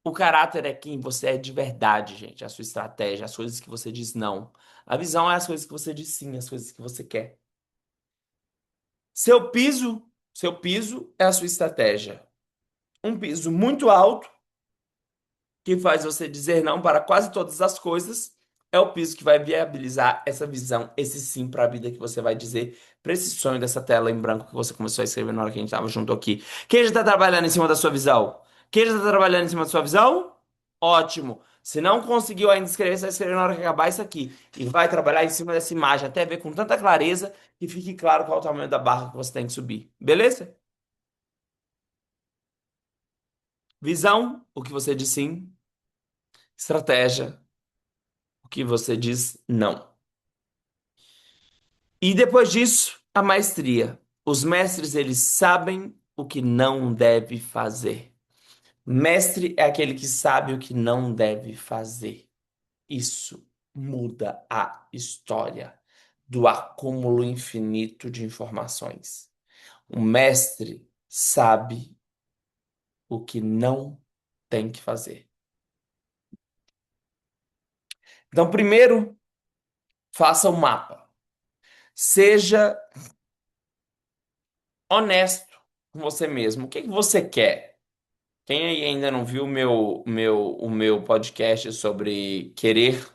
O caráter é quem você é de verdade, gente. A sua estratégia, as coisas que você diz não. A visão é as coisas que você diz sim, as coisas que você quer. Seu piso é a sua estratégia. Um piso muito alto, que faz você dizer não para quase todas as coisas, é o piso que vai viabilizar essa visão, esse sim para a vida que você vai dizer para esse sonho dessa tela em branco que você começou a escrever na hora que a gente estava junto aqui. Quem já está trabalhando em cima da sua visão? Quem já está trabalhando em cima da sua visão? Ótimo. Se não conseguiu ainda escrever, você vai escrever na hora que acabar isso aqui. E vai trabalhar em cima dessa imagem até ver com tanta clareza que fique claro qual é o tamanho da barra que você tem que subir. Beleza? Visão, o que você diz sim. Estratégia, o que você diz não. E depois disso, a maestria. Os mestres, eles sabem o que não deve fazer. Mestre é aquele que sabe o que não deve fazer. Isso muda a história do acúmulo infinito de informações. O mestre sabe o que não tem que fazer. Então, primeiro, faça o mapa. Seja honesto com você mesmo. O que que você quer? Quem aí ainda não viu o meu podcast sobre querer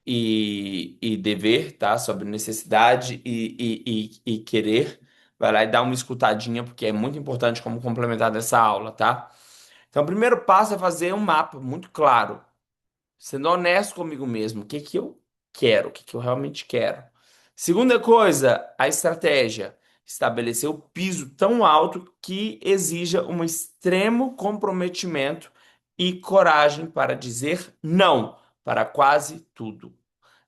e dever, tá? Sobre necessidade e querer, vai lá e dá uma escutadinha, porque é muito importante como complementar dessa aula, tá? Então, o primeiro passo é fazer um mapa muito claro, sendo honesto comigo mesmo. O que que eu quero? O que que eu realmente quero? Segunda coisa, a estratégia. Estabelecer o piso tão alto que exija um extremo comprometimento e coragem para dizer não para quase tudo.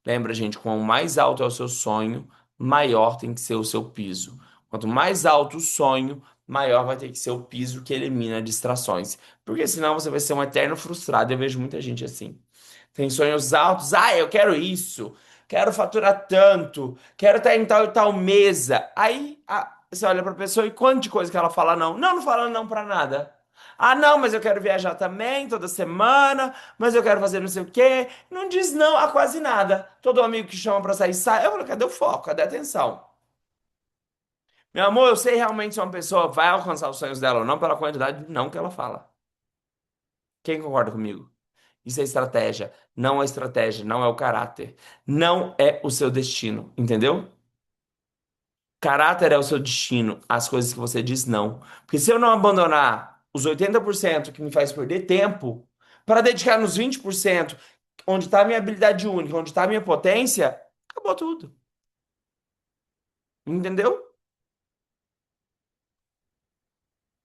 Lembra, gente, quanto mais alto é o seu sonho, maior tem que ser o seu piso. Quanto mais alto o sonho, maior vai ter que ser o piso que elimina distrações. Porque senão você vai ser um eterno frustrado. Eu vejo muita gente assim. Tem sonhos altos. Ah, eu quero isso. Quero faturar tanto. Quero estar em tal e tal mesa. Aí você olha pra pessoa e quanto de coisa que ela fala não? Não, não fala não pra nada. Ah, não, mas eu quero viajar também toda semana, mas eu quero fazer não sei o quê. Não diz não a quase nada. Todo amigo que chama pra sair, sai. Eu falo, cadê o foco? Cadê a atenção? Meu amor, eu sei realmente se uma pessoa vai alcançar os sonhos dela ou não pela quantidade de não que ela fala. Quem concorda comigo? Isso é estratégia. Não é estratégia, não é o caráter. Não é o seu destino, entendeu? Caráter é o seu destino, as coisas que você diz não. Porque se eu não abandonar os 80% que me faz perder tempo, para dedicar nos 20% onde está a minha habilidade única, onde está a minha potência, acabou tudo. Entendeu?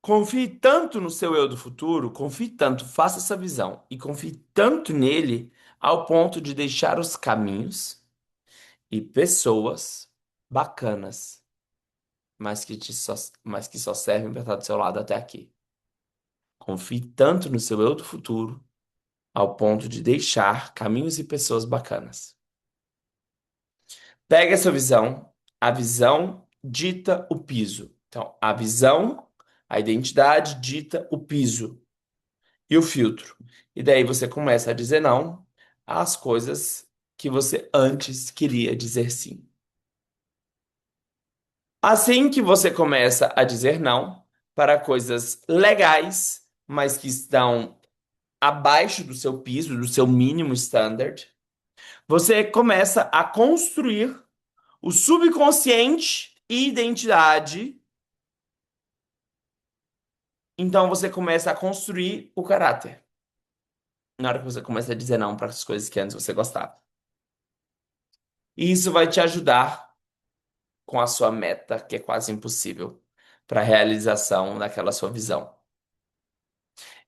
Confie tanto no seu eu do futuro, confie tanto, faça essa visão e confie tanto nele ao ponto de deixar os caminhos e pessoas bacanas, mas que só servem para estar do seu lado até aqui. Confie tanto no seu eu do futuro ao ponto de deixar caminhos e pessoas bacanas. Pega essa visão, a visão dita o piso. Então, a visão, a identidade dita o piso e o filtro. E daí você começa a dizer não às coisas que você antes queria dizer sim. Assim que você começa a dizer não para coisas legais, mas que estão abaixo do seu piso, do seu mínimo standard, você começa a construir o subconsciente e identidade. Então você começa a construir o caráter. Na hora que você começa a dizer não para as coisas que antes você gostava. E isso vai te ajudar com a sua meta, que é quase impossível, para a realização daquela sua visão.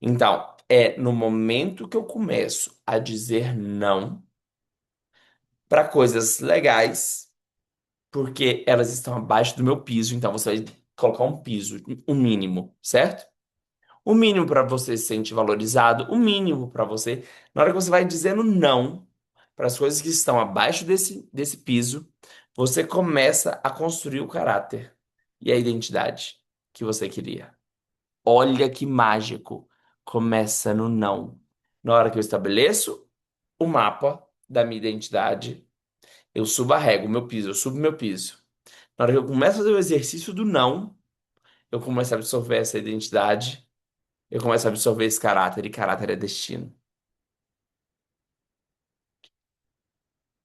Então, é no momento que eu começo a dizer não para coisas legais, porque elas estão abaixo do meu piso, então você vai colocar um piso, um mínimo, certo? O mínimo para você se sentir valorizado, o mínimo para você. Na hora que você vai dizendo não para as coisas que estão abaixo desse piso, você começa a construir o caráter e a identidade que você queria. Olha que mágico. Começa no não. Na hora que eu estabeleço o mapa da minha identidade, eu subarrego o meu piso, eu subo meu piso. Na hora que eu começo a fazer o exercício do não, eu começo a absorver essa identidade, eu começo a absorver esse caráter, e caráter é destino.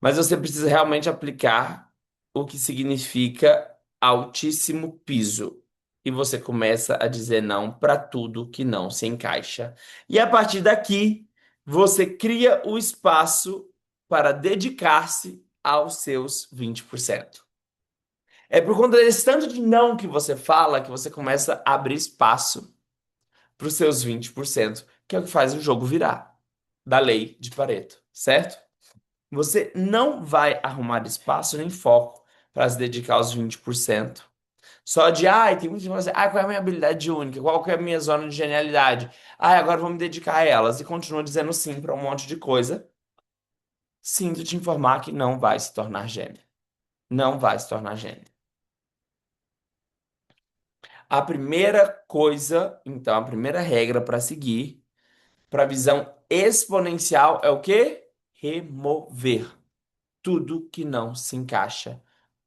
Mas você precisa realmente aplicar o que significa altíssimo piso. e você começa a dizer não para tudo que não se encaixa. E a partir daqui, você cria o espaço para dedicar-se aos seus 20%. É por conta desse tanto de não que você fala que você começa a abrir espaço para os seus 20%, que é o que faz o jogo virar, da lei de Pareto, certo? Você não vai arrumar espaço nem foco para se dedicar aos 20%. Só de, ai, tem muita gente que fala assim, qual é a minha habilidade única? Qual que é a minha zona de genialidade? Agora vou me dedicar a elas. E continua dizendo sim para um monte de coisa. Sinto te informar que não vai se tornar gênio. Não vai se tornar gênio. A primeira coisa, então, a primeira regra para seguir para a visão exponencial é o quê? Remover tudo que não se encaixa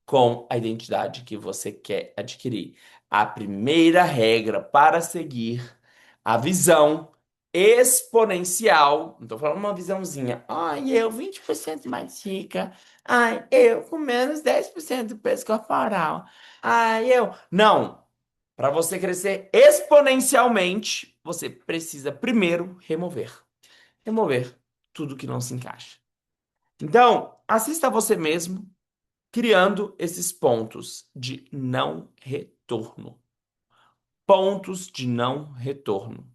com a identidade que você quer adquirir. A primeira regra para seguir a visão exponencial, não estou falando uma visãozinha, ai, eu 20% mais rica, ai, eu com menos 10% do peso corporal, ai, eu. Não! Para você crescer exponencialmente, você precisa primeiro remover. Remover tudo que não se encaixa. Então, assista a você mesmo criando esses pontos de não retorno. Pontos de não retorno.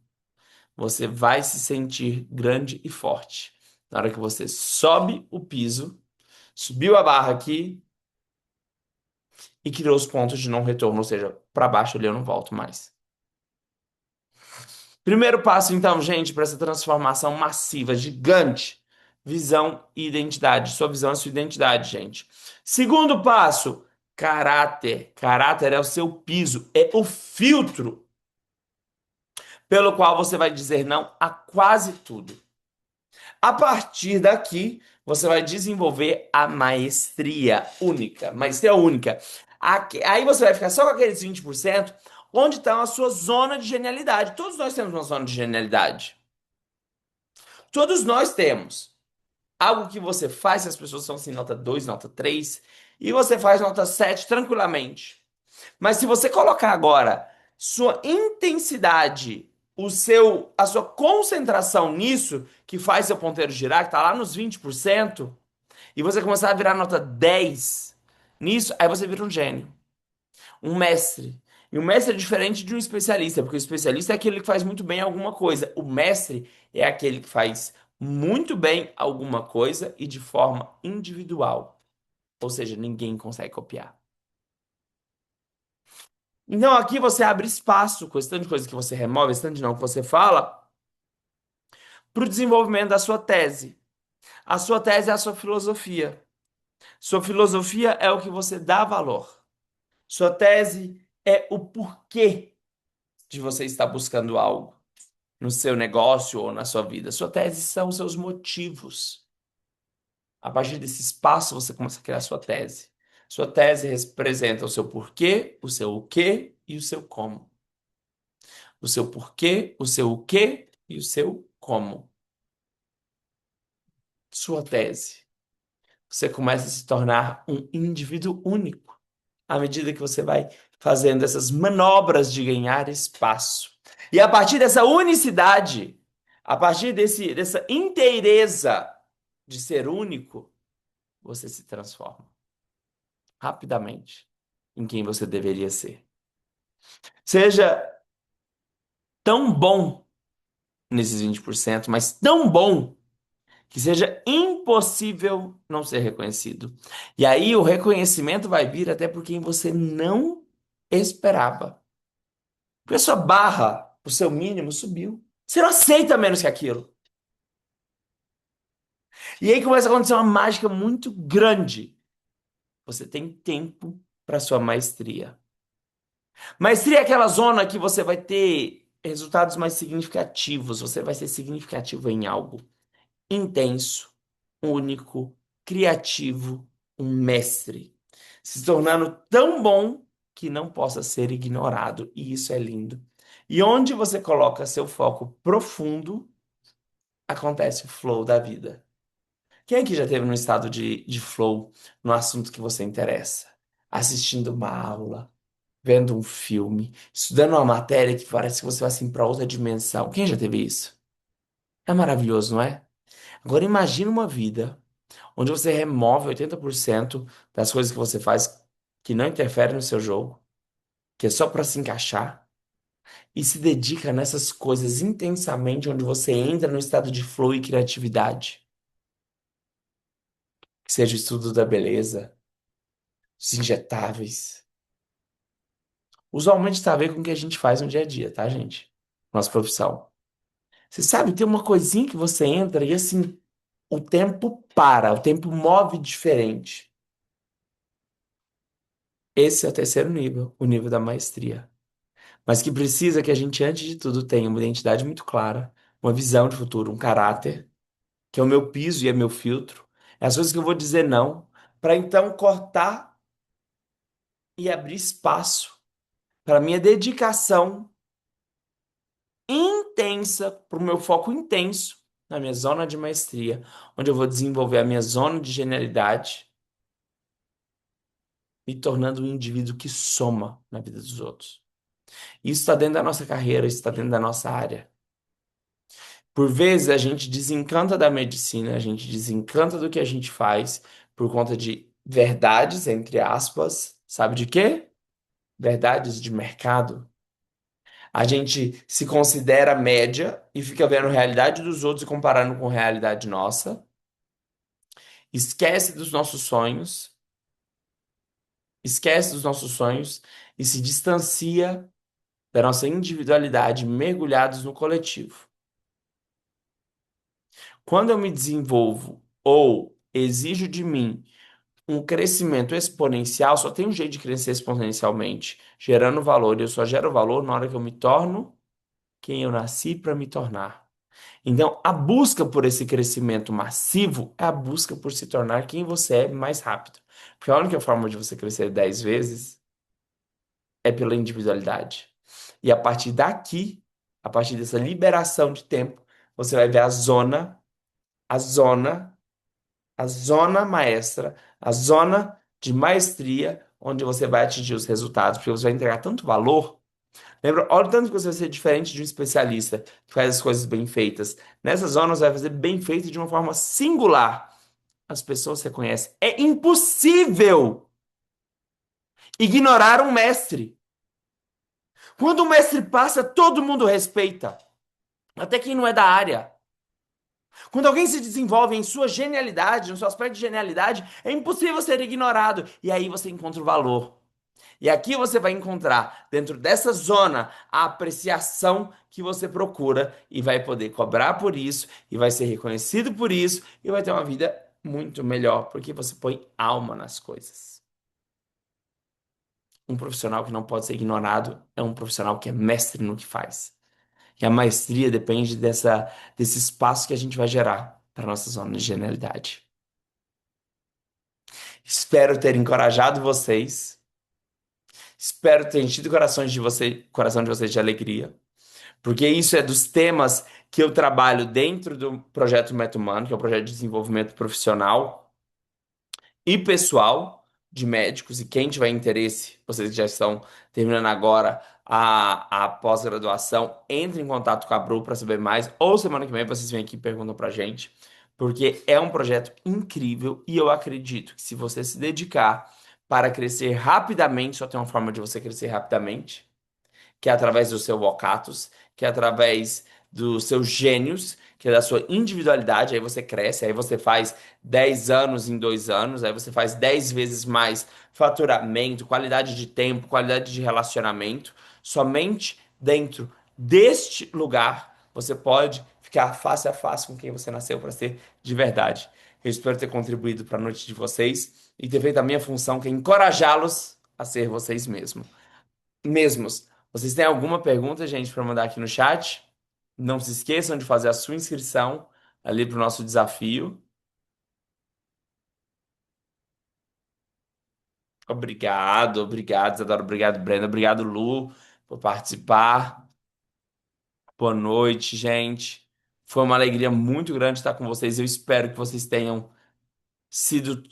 Você vai se sentir grande e forte. Na hora que você sobe o piso, subiu a barra aqui e criou os pontos de não retorno, ou seja, para baixo ali eu não volto mais. Primeiro passo, então, gente, para essa transformação massiva, gigante, visão e identidade. Sua visão é sua identidade, gente. Segundo passo, caráter. Caráter é o seu piso, é o filtro pelo qual você vai dizer não a quase tudo. A partir daqui, você vai desenvolver a maestria única. Maestria única. Aí você vai ficar só com aqueles 20%, onde está a sua zona de genialidade. Todos nós temos uma zona de genialidade. Todos nós temos. Algo que você faz, as pessoas são assim, nota 2, nota 3, e você faz nota 7 tranquilamente. Mas se você colocar agora sua intensidade, a sua concentração nisso, que faz seu ponteiro girar, que está lá nos 20%, e você começar a virar nota 10 nisso, aí você vira um gênio, um mestre. E o mestre é diferente de um especialista, porque o especialista é aquele que faz muito bem alguma coisa. O mestre é aquele que faz muito bem alguma coisa e de forma individual. Ou seja, ninguém consegue copiar. Então aqui você abre espaço com esse tanto de coisa que você remove, esse tanto de não que você fala, para o desenvolvimento da sua tese. A sua tese é a sua filosofia. Sua filosofia é o que você dá valor. Sua tese é o porquê de você estar buscando algo no seu negócio ou na sua vida. Sua tese são os seus motivos. A partir desse espaço você começa a criar sua tese. Sua tese representa o seu porquê, o seu o quê e o seu como. O seu porquê, o seu o quê e o seu como. Sua tese. Você começa a se tornar um indivíduo único à medida que você vai fazendo essas manobras de ganhar espaço. E a partir dessa unicidade, a partir dessa inteireza de ser único, você se transforma rapidamente em quem você deveria ser. Seja tão bom nesses 20%, mas tão bom que seja impossível não ser reconhecido. E aí o reconhecimento vai vir até por quem você não esperava. Porque a sua barra, o seu mínimo subiu. Você não aceita menos que aquilo. E aí começa a acontecer uma mágica muito grande. Você tem tempo para sua maestria. Maestria é aquela zona que você vai ter resultados mais significativos. Você vai ser significativo em algo intenso, único, criativo, um mestre, se tornando tão bom que não possa ser ignorado, e isso é lindo. E onde você coloca seu foco profundo, acontece o flow da vida. Quem aqui já teve no estado de flow no assunto que você interessa? Assistindo uma aula, vendo um filme, estudando uma matéria que parece que você vai assim para outra dimensão. Quem já teve isso? É maravilhoso, não é? Agora imagine uma vida onde você remove 80% das coisas que você faz que não interferem no seu jogo, que é só para se encaixar, e se dedica nessas coisas intensamente, onde você entra no estado de flow e criatividade. Que seja o estudo da beleza, os injetáveis. Usualmente está a ver com o que a gente faz no dia a dia, tá, gente? Nossa profissão. Você sabe, tem uma coisinha que você entra e assim, o tempo para, o tempo move diferente. Esse é o terceiro nível, o nível da maestria. Mas que precisa que a gente, antes de tudo, tenha uma identidade muito clara, uma visão de futuro, um caráter, que é o meu piso e é meu filtro. É as coisas que eu vou dizer não, para então cortar e abrir espaço para minha dedicação intensa, para o meu foco intenso na minha zona de maestria, onde eu vou desenvolver a minha zona de genialidade, me tornando um indivíduo que soma na vida dos outros. Isso está dentro da nossa carreira, isso está dentro da nossa área. Por vezes a gente desencanta da medicina, a gente desencanta do que a gente faz por conta de verdades, entre aspas, sabe de quê? Verdades de mercado. A gente se considera média e fica vendo a realidade dos outros e comparando com a realidade nossa. Esquece dos nossos sonhos, esquece dos nossos sonhos e se distancia da nossa individualidade, mergulhados no coletivo. Quando eu me desenvolvo ou exijo de mim um crescimento exponencial, só tem um jeito de crescer exponencialmente, gerando valor. E eu só gero valor na hora que eu me torno quem eu nasci para me tornar. Então, a busca por esse crescimento massivo é a busca por se tornar quem você é mais rápido. Porque a única forma de você crescer 10 vezes é pela individualidade. E a partir daqui, a partir dessa liberação de tempo, você vai ver a zona a zona maestra, a zona de maestria, onde você vai atingir os resultados, porque você vai entregar tanto valor. Lembra, olha o tanto que você vai ser diferente de um especialista que faz as coisas bem feitas. Nessa zona você vai fazer bem feito de uma forma singular. As pessoas você conhece. É impossível ignorar um mestre. Quando o mestre passa, todo mundo respeita, até quem não é da área. Quando alguém se desenvolve em sua genialidade, no seu aspecto de genialidade, é impossível ser ignorado. E aí você encontra o valor. E aqui você vai encontrar, dentro dessa zona, a apreciação que você procura e vai poder cobrar por isso, e vai ser reconhecido por isso, e vai ter uma vida muito melhor, porque você põe alma nas coisas. Um profissional que não pode ser ignorado é um profissional que é mestre no que faz. E a maestria depende desse espaço que a gente vai gerar para nossa zona de genialidade. Espero ter encorajado vocês. Espero ter enchido coração de vocês de alegria, porque isso é dos temas que eu trabalho dentro do projeto Meta Humano, que é o projeto de desenvolvimento profissional e pessoal de médicos. E quem tiver interesse, vocês que já estão terminando agora a pós-graduação, entre em contato com a Bru para saber mais, ou semana que vem vocês vêm aqui e perguntam pra gente, porque é um projeto incrível e eu acredito que se você se dedicar para crescer rapidamente, só tem uma forma de você crescer rapidamente, que é através do seu vocatus, que é através dos seus gênios, que é da sua individualidade, aí você cresce, aí você faz 10 anos em 2 anos, aí você faz 10 vezes mais faturamento, qualidade de tempo, qualidade de relacionamento. Somente dentro deste lugar você pode ficar face a face com quem você nasceu para ser de verdade. Eu espero ter contribuído para a noite de vocês e ter feito a minha função, que é encorajá-los a ser vocês mesmos. Vocês têm alguma pergunta, gente, para mandar aqui no chat? Não se esqueçam de fazer a sua inscrição ali para o nosso desafio. Obrigado, Isadora. Obrigado, Brenda. Obrigado, Lu, por participar. Boa noite, gente. Foi uma alegria muito grande estar com vocês. Eu espero que vocês tenham sido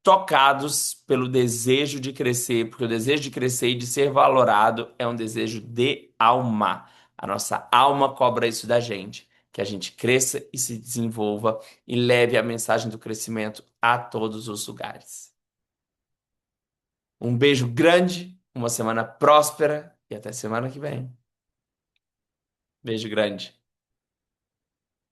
tocados pelo desejo de crescer, porque o desejo de crescer e de ser valorado é um desejo de alma. A nossa alma cobra isso da gente, que a gente cresça e se desenvolva e leve a mensagem do crescimento a todos os lugares. Um beijo grande, uma semana próspera e até semana que vem. Beijo grande.